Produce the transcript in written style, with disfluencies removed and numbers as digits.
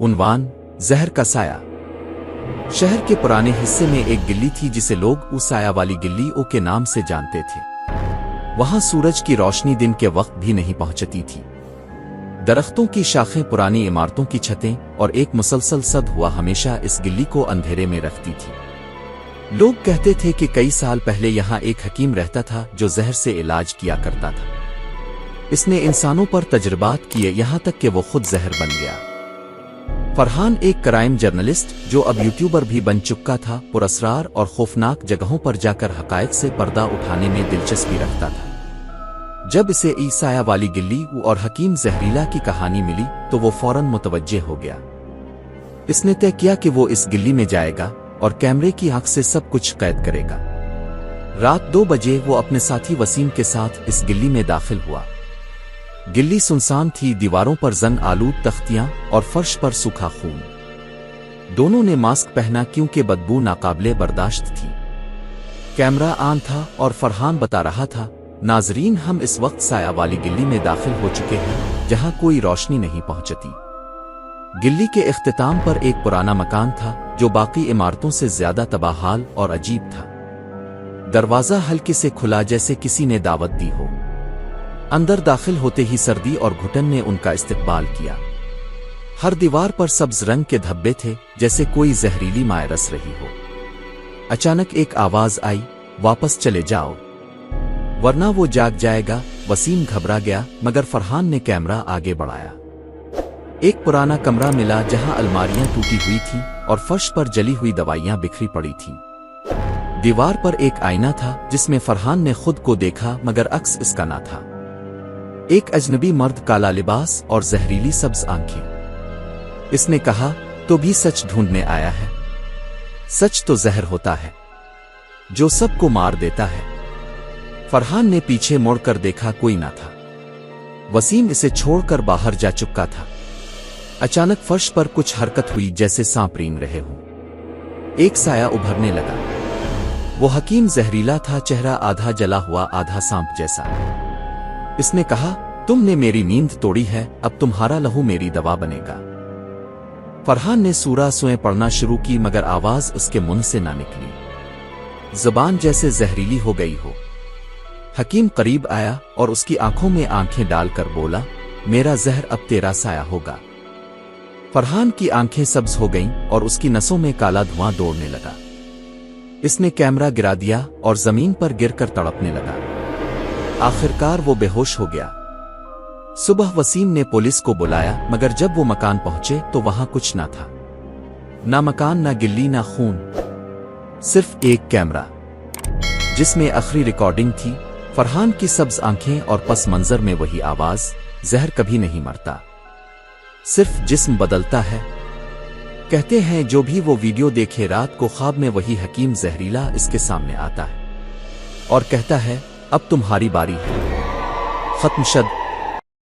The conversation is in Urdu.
عنوان: زہر کا سایہ۔ شہر کے پرانے حصے میں ایک گلی تھی جسے لوگ او سایہ والی گلی او کے نام سے جانتے تھے۔ وہاں سورج کی روشنی دن کے وقت بھی نہیں پہنچتی تھی۔ درختوں کی شاخیں پرانی عمارتوں کی چھتیں اور ایک مسلسل صد ہوا ہمیشہ اس گلی کو اندھیرے میں رکھتی تھی۔ لوگ کہتے تھے کہ کئی سال پہلے یہاں ایک حکیم رہتا تھا جو زہر سے علاج کیا کرتا تھا۔ اس نے انسانوں پر تجربات کیے یہاں تک کہ وہ خود زہر بن گیا۔ فرحان ایک کرائم جرنلسٹ جو اب یوٹیوبر بھی بن چکا تھا، پراسرار اور خوفناک جگہوں پر جا کر حقائق سے پردہ اٹھانے میں دلچسپی رکھتا تھا۔ جب اسے ای سایہ والی گلی اور حکیم زہریلا کی کہانی ملی تو وہ فوراً متوجہ ہو گیا۔ اس نے طے کیا کہ وہ اس گلی میں جائے گا اور کیمرے کی آنکھ سے سب کچھ قید کرے گا۔ رات 2 بجے وہ اپنے ساتھی وسیم کے ساتھ اس گلی میں داخل ہوا۔ گلی سنسان تھی، دیواروں پر زنگ آلود تختیاں اور فرش پر سوکھا خون۔ دونوں نے ماسک پہنا کیونکہ بدبو ناقابل برداشت تھی۔ کیمرہ آن تھا اور فرحان بتا رہا تھا: ناظرین، ہم اس وقت سایہ والی گلی میں داخل ہو چکے ہیں جہاں کوئی روشنی نہیں پہنچتی۔ گلی کے اختتام پر ایک پرانا مکان تھا جو باقی عمارتوں سے زیادہ تباہ حال اور عجیب تھا۔ دروازہ ہلکے سے کھلا جیسے کسی نے دعوت دی ہو۔ اندر داخل ہوتے ہی سردی اور گھٹن نے ان کا استقبال کیا۔ ہر دیوار پر سبز رنگ کے دھبے تھے جیسے کوئی زہریلی مائع رس رہی ہو۔ اچانک ایک آواز آئی: واپس چلے جاؤ ورنہ وہ جاگ جائے گا۔ وسیم گھبرا گیا مگر فرحان نے کیمرہ آگے بڑھایا۔ ایک پرانا کمرہ ملا جہاں الماریاں ٹوٹی ہوئی تھیں اور فرش پر جلی ہوئی دوائیاں بکھری پڑی تھیں۔ دیوار پر ایک آئینہ تھا جس میں فرحان نے خود کو دیکھا مگر عکس اس کا نہ تھا۔ ایک اجنبی مرد، کالا لباس اور زہریلی سبز آنکھیں۔ اس نے کہا: تو بھی سچ ڈھونڈنے آیا ہے؟ سچ تو زہر ہوتا ہے جو سب کو مار دیتا ہے۔ فرحان نے پیچھے مڑ کر دیکھا، کوئی نہ تھا۔ وسیم اسے چھوڑ کر باہر جا چکا تھا۔ اچانک فرش پر کچھ حرکت ہوئی جیسے سانپ رینگ رہے ہوں۔ ایک سایہ ابھرنے لگا۔ وہ حکیم زہریلا تھا، چہرہ آدھا جلا ہوا آدھا سانپ جیسا۔ اس نے کہا: تم نے میری نیند توڑی ہے، اب تمہارا لہو میری دوا بنے گا۔ فرحان نے سورہ سوئیں پڑھنا شروع کی مگر آواز اس کے منہ سے نہ نکلی، زبان جیسے زہریلی ہو گئی ہو۔ حکیم قریب آیا اور اس کی آنکھوں میں آنکھیں ڈال کر بولا: میرا زہر اب تیرا سایہ ہوگا۔ فرحان کی آنکھیں سبز ہو گئیں اور اس کی نسوں میں کالا دھواں دوڑنے لگا۔ اس نے کیمرہ گرا دیا اور زمین پر گر کر تڑپنے لگا۔ آخرکار وہ بے ہوش ہو گیا۔ صبح وسیم نے پولیس کو بلایا مگر جب وہ مکان پہنچے تو وہاں کچھ نہ تھا، نہ مکان، نہ گلی، نہ خون، صرف ایک کیمرہ جس میں آخری ریکارڈنگ تھی، فرحان کی سبز آنکھیں اور پس منظر میں وہی آواز: زہر کبھی نہیں مرتا، صرف جسم بدلتا ہے۔ کہتے ہیں جو بھی وہ ویڈیو دیکھے رات کو خواب میں وہی حکیم زہریلا اس کے سامنے آتا ہے اور کہتا ہے: اب تمہاری باری ہے، ختم شد۔